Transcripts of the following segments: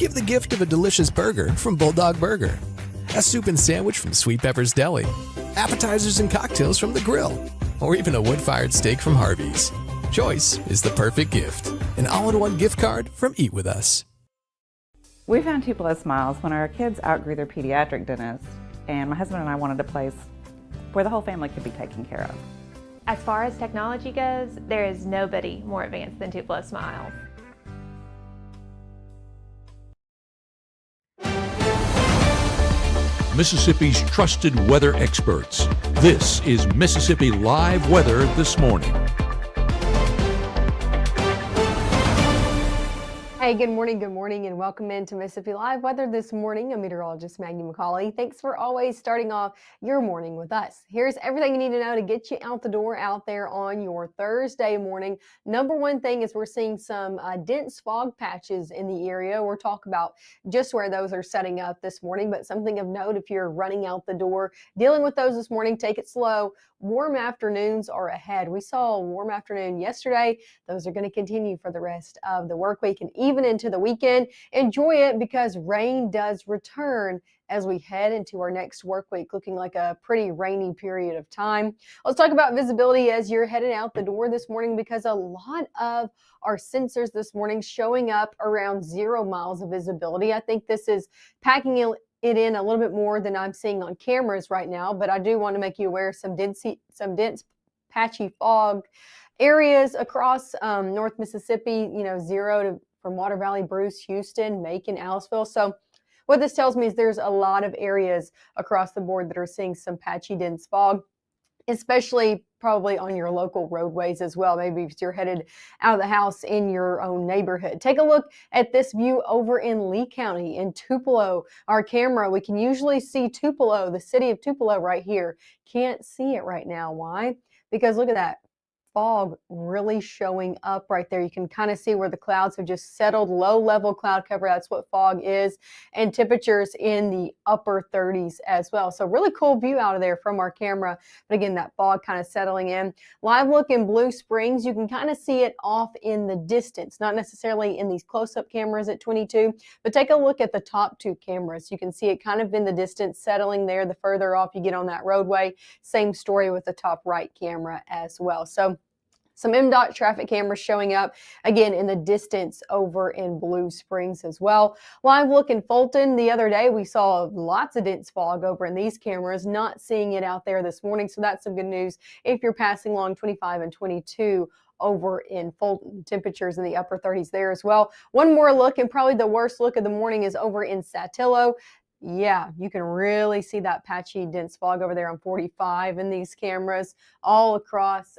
Give the gift of a delicious burger from Bulldog Burger, a soup and sandwich from Sweet Pepper's Deli, appetizers and cocktails from The Grill, or even a wood-fired steak from Harvey's. Choice is the perfect gift. An all-in-one gift card from Eat With Us. We found Tupelo Smiles when our kids outgrew their pediatric dentist, and my husband and I wanted a place where the whole family could be taken care of. As far as technology goes, there is nobody more advanced than Tupelo Smiles. Mississippi's trusted weather experts. This is Mississippi Live Weather This Morning. Hey, good morning, and welcome into Mississippi Live Weather This Morning. I'm meteorologist Maggie McCauley. Thanks for always starting off your morning with us. Here's everything you need to know to get you out the door out there on your Thursday morning. Number one thing is we're seeing some dense fog patches in the area. We'll talk about just where those are setting up this morning, but something of note if you're running out the door, dealing with those this morning, take it slow. Warm afternoons are ahead. We saw a warm afternoon yesterday. Those are going to continue for the rest of the work week and even into the weekend. Enjoy it because rain does return as we head into our next work week, looking like a pretty rainy period of time. Let's talk about visibility as you're headed out the door this morning, because a lot of our sensors this morning showing up around 0 miles of visibility. I think this is packing it in a little bit more than I'm seeing on cameras right now, but I do want to make you aware of some dense patchy fog areas across North Mississippi, 0 to from Water Valley, Bruce, Houston, Macon, Aliceville. So what this tells me is there's a lot of areas across the board that are seeing some patchy dense fog, especially probably on your local roadways as well. Maybe if you're headed out of the house in your own neighborhood. Take a look at this view over in Lee County in Tupelo. Our camera, we can usually see Tupelo, the city of Tupelo right here. Can't see it right now. Why? Because look at that. Fog really showing up right there. You can kind of see where the clouds have just settled, low level cloud cover. That's what fog is, and temperatures in the upper 30s as well. So really cool view out of there from our camera. But again, that fog kind of settling in. Live look in Blue Springs, you can kind of see it off in the distance, not necessarily in these close-up cameras at 22, but take a look at the top two cameras. You can see it kind of in the distance settling there. The further off you get on that roadway, same story with the top right camera as well. So some MDOT traffic cameras showing up, again, in the distance over in Blue Springs as well. Live look in Fulton. The other day, we saw lots of dense fog over in these cameras, not seeing it out there this morning. So that's some good news if you're passing along 25 and 22 over in Fulton. Temperatures in the upper 30s there as well. One more look, and probably the worst look of the morning, is over in Saltillo. Yeah, you can really see that patchy dense fog over there on 45 in these cameras, all across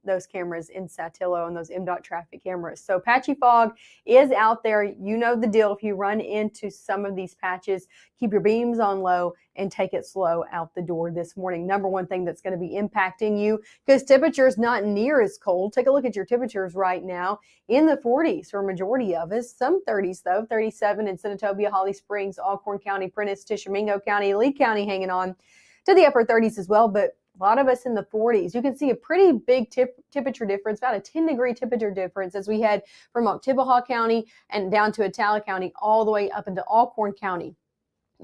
those cameras in Saltillo and those MDOT traffic cameras. So patchy fog is out there. You know the deal. If you run into some of these patches, keep your beams on low and take it slow out the door this morning. Number one thing that's going to be impacting you, because temperature is not near as cold. Take a look at your temperatures right now in the 40s for a majority of us. Some 30s though, 37 in Senatobia, Holly Springs, Alcorn County, Prentiss, Tishomingo County, Lee County hanging on to the upper 30s as well, but a lot of us in the 40s. You can see a pretty big temperature difference, about a 10-degree temperature difference as we head from Oktibbeha County and down to Attala County all the way up into Alcorn County.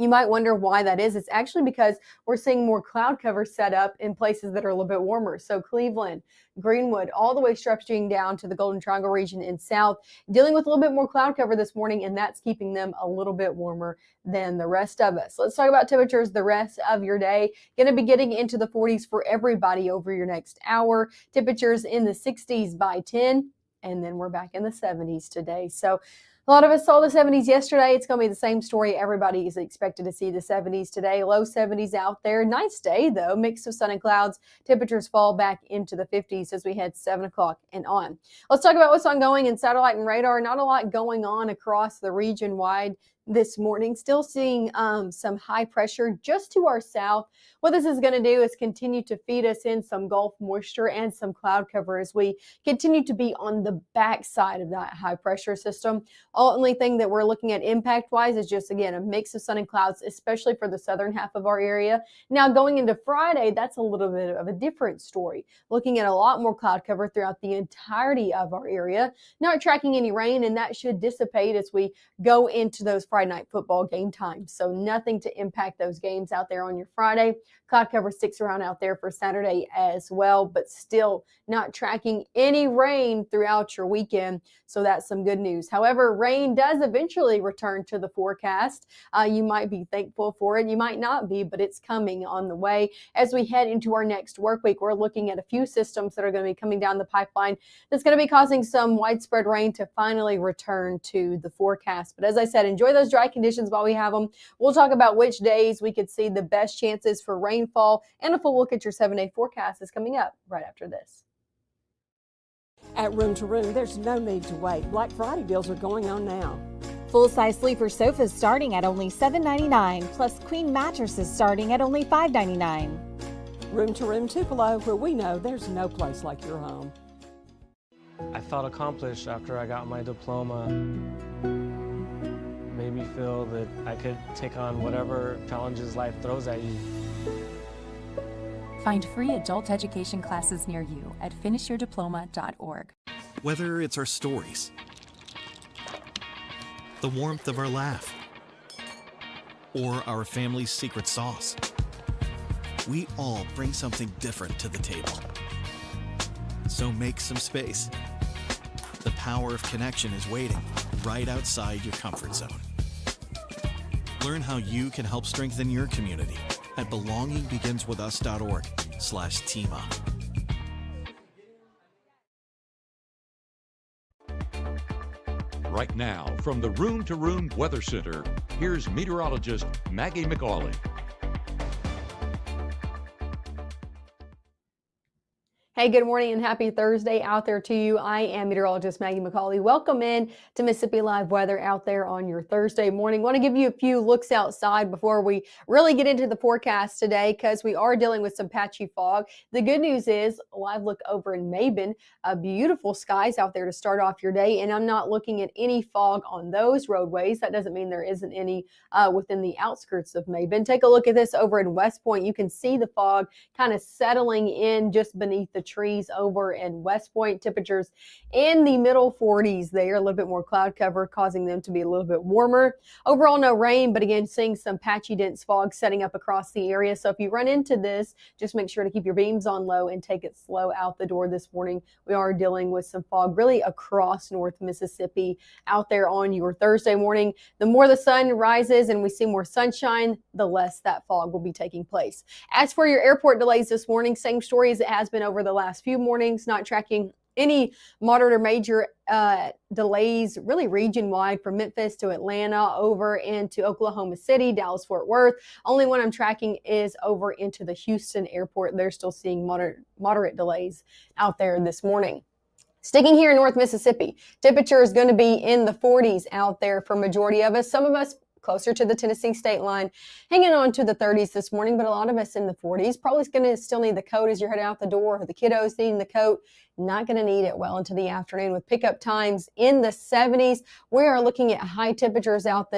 You might wonder why that is. It's actually because we're seeing more cloud cover set up in places that are a little bit warmer. So Cleveland, Greenwood, all the way stretching down to the Golden Triangle region in south, dealing with a little bit more cloud cover this morning, and that's keeping them a little bit warmer than the rest of us. Let's talk about temperatures the rest of your day. Going to be getting into the 40s for everybody over your next hour. Temperatures in the 60s by 10, and then we're back in the 70s today. So a lot of us saw the 70s yesterday. It's going to be the same story. Everybody is expected to see the 70s today. Low 70s out there. Nice day, though. Mix of sun and clouds. Temperatures fall back into the 50s as we head 7 o'clock and on. Let's talk about what's ongoing in satellite and radar. Not a lot going on across the region wide. this morning. Still seeing some high pressure just to our south. What this is going to do is continue to feed us in some Gulf moisture and some cloud cover as we continue to be on the backside of that high pressure system. Only thing that we're looking at impact wise is just, again, a mix of sun and clouds, especially for the southern half of our area. Now going into Friday, that's a little bit of a different story. Looking at a lot more cloud cover throughout the entirety of our area. Not tracking any rain, and that should dissipate as we go into those Friday night football game times. So nothing to impact those games out there on your Friday. Cloud cover sticks around out there for Saturday as well, but still not tracking any rain throughout your weekend. So that's some good news. However, rain does eventually return to the forecast. You might be thankful for it. You might not be, but it's coming on the way. As we head into our next work week, we're looking at a few systems that are going to be coming down the pipeline that's going to be causing some widespread rain to finally return to the forecast. But as I said, enjoy those dry conditions while we have them. We'll talk about which days we could see the best chances for rainfall, and a full look at your 7-day forecast is coming up right after this. At Room to Room, there's no need to wait. Black Friday deals are going on now. Full-size sleeper sofas starting at only $7.99, plus queen mattresses starting at only $5.99. Room to Room Tupelo, where we know there's no place like your home. I felt accomplished after I got my diploma. Made me feel that I could take on whatever challenges life throws at you. Find free adult education classes near you at finishyourdiploma.org. Whether it's our stories, the warmth of our laugh, or our family's secret sauce, we all bring something different to the table. So make some space. The power of connection is waiting right outside your comfort zone. Learn how you can help strengthen your community at belongingbeginswithus.org/teamup. Right now, from the Room to Room Weather Center, here's meteorologist Maggie McAuley. Hey, good morning and happy Thursday out there to you. I am meteorologist Maggie McAuley. Welcome in to Mississippi Live Weather out there on your Thursday morning. Want to give you a few looks outside before we really get into the forecast today, because we are dealing with some patchy fog. The good news is a live look over in Mabin, beautiful skies out there to start off your day, and I'm not looking at any fog on those roadways. That doesn't mean there isn't any within the outskirts of Mabin. Take a look at this over in West Point. You can see the fog kind of settling in just beneath the trees over in West Point. Temperatures in the middle 40s there, a little bit more cloud cover causing them to be a little bit warmer. Overall, no rain, but again, seeing some patchy dense fog setting up across the area. So if you run into this, just make sure to keep your beams on low and take it slow out the door this morning. We are dealing with some fog really across North Mississippi out there on your Thursday morning. The more the sun rises and we see more sunshine, the less that fog will be taking place. As for your airport delays this morning, same story as it has been over the last few mornings, not tracking any moderate or major delays really region-wide from Memphis to Atlanta over into Oklahoma City, Dallas, Fort Worth. Only one I'm tracking is over into the Houston airport. They're still seeing moderate delays out there this morning. Sticking here in North Mississippi, temperature is going to be in the 40s out there for majority of us. Some of us closer to the Tennessee state line, hanging on to the 30s this morning, but a lot of us in the 40s. Probably going to still need the coat as you're heading out the door, or the kiddos needing the coat. Not going to need it well into the afternoon with pickup times in the 70s. We are looking at high temperatures out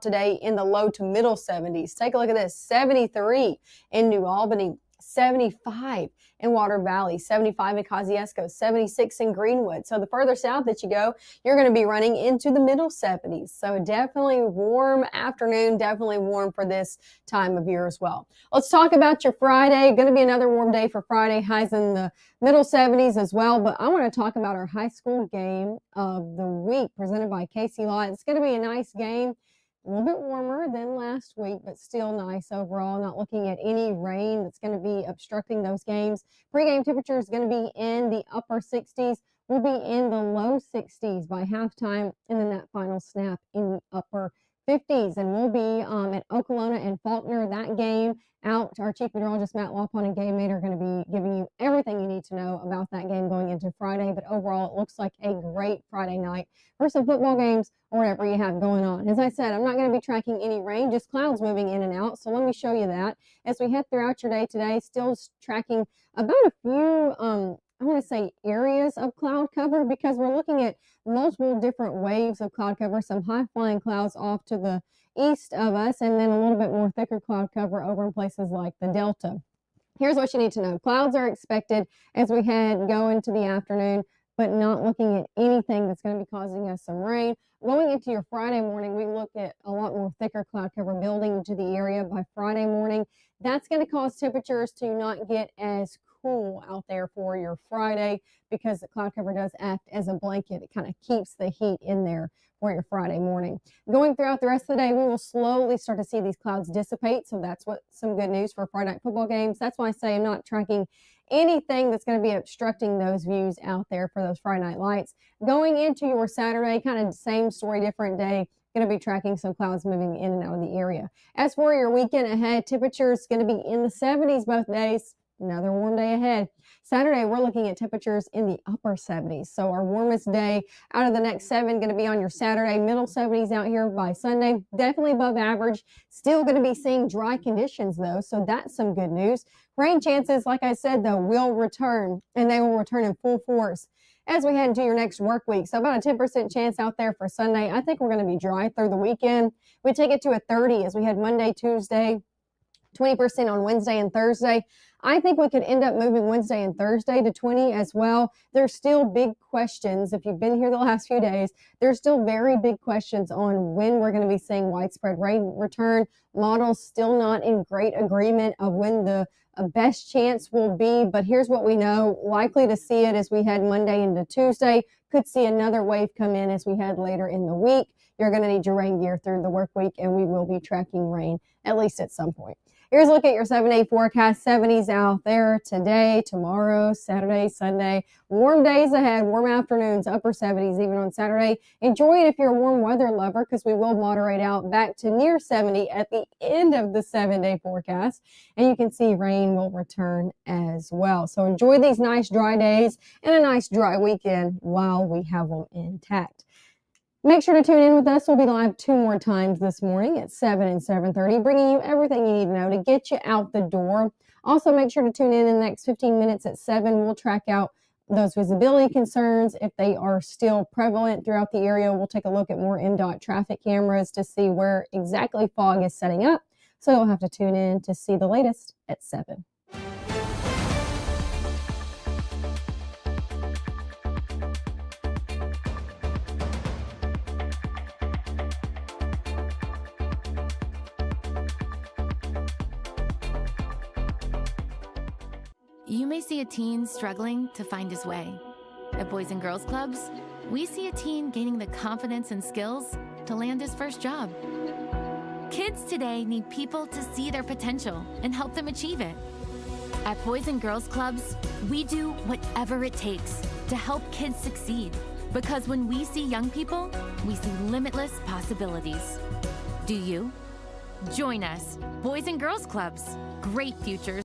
today in the low to middle 70s. Take a look at this, 73 in New Albany, 75 in Water Valley, 75 in Kosciuszko, 76 in Greenwood. So the further south that you go, you're going to be running into the middle 70s. So definitely warm afternoon, definitely warm for this time of year as well. Let's talk about your Friday. Going to be another warm day for Friday, highs in the middle 70s as well. But I want to talk about our high school game of the week presented by Casey Law. It's going to be a nice game. A little bit warmer than last week, but still nice overall. Not looking at any rain that's going to be obstructing those games. Pre-game temperature is going to be in the upper 60s. We'll be in the low 60s by halftime, and then that final snap in the upper 50s. And we'll be at Okolona and Faulkner. That game out. Our chief meteorologist, Matt Lawpon, and Gabe Mate are going to be giving you everything you need to know about that game going into Friday. But but overall it looks like a great Friday night for some football games or whatever you have going on. As I said, I'm not going to be tracking any rain, just clouds moving in and out. So let me show you that. As we head throughout your day today, still tracking about a few, I want to say areas of cloud cover, because we're looking at multiple different waves of cloud cover, some high-flying clouds off to the east of us, and then a little bit more thicker cloud cover over in places like the Delta. Here's what you need to know. Clouds are expected as we go into the afternoon, but not looking at anything that's going to be causing us some rain. Going into your Friday morning, we look at a lot more thicker cloud cover building into the area by Friday morning. That's going to cause temperatures to not get as cool out there for your Friday, because the cloud cover does act as a blanket. It kind of keeps the heat in there for your Friday morning. Going throughout the rest of the day, we will slowly start to see these clouds dissipate. So that's some good news for Friday night football games. That's why I say I'm not tracking anything that's going to be obstructing those views out there for those Friday night lights. Going into your Saturday, kind of same story, different day. Going to be tracking some clouds moving in and out of the area. As for your weekend ahead, temperatures going to be in the 70s both days. Another warm day ahead. Saturday, we're looking at temperatures in the upper 70s. So our warmest day out of the next 7 going to be on your Saturday. Middle 70s out here by Sunday. Definitely above average. Still going to be seeing dry conditions though. So that's some good news. Rain chances, like I said, though, will return, and they will return in full force as we head into your next work week. So about a 10% chance out there for Sunday. I think we're going to be dry through the weekend. We take it to a 30 as we head Monday, Tuesday, 20% on Wednesday and Thursday. I think we could end up moving Wednesday and Thursday to 20 as well. There's still big questions. If you've been here the last few days, there's still very big questions on when we're going to be seeing widespread rain return. Models still not in great agreement of when the best chance will be, but here's what we know. Likely to see it as we head Monday into Tuesday. Could see another wave come in as we head later in the week. You're going to need your rain gear through the work week, and we will be tracking rain at least at some point. Here's a look at your 7-day forecast. 70s out there today, tomorrow, Saturday, Sunday. Warm days ahead, warm afternoons, upper 70s even on Saturday. Enjoy it if you're a warm weather lover, because we will moderate out back to near 70 at the end of the 7-day forecast. And you can see rain will return as well. So enjoy these nice dry days and a nice dry weekend while we have them intact. Make sure to tune in with us. We'll be live 2 more times this morning at 7 and 7:30, bringing you everything you need to know to get you out the door. Also, make sure to tune in the next 15 minutes at 7. We'll track out those visibility concerns. If they are still prevalent throughout the area, we'll take a look at more MDOT traffic cameras to see where exactly fog is setting up. So you'll have to tune in to see the latest at 7. You may see a teen struggling to find his way. At Boys and Girls Clubs, we see a teen gaining the confidence and skills to land his first job. Kids today need people to see their potential and help them achieve it. At Boys and Girls Clubs, we do whatever it takes to help kids succeed. Because when we see young people, we see limitless possibilities. Do you? Join us, Boys and Girls Clubs. Great futures.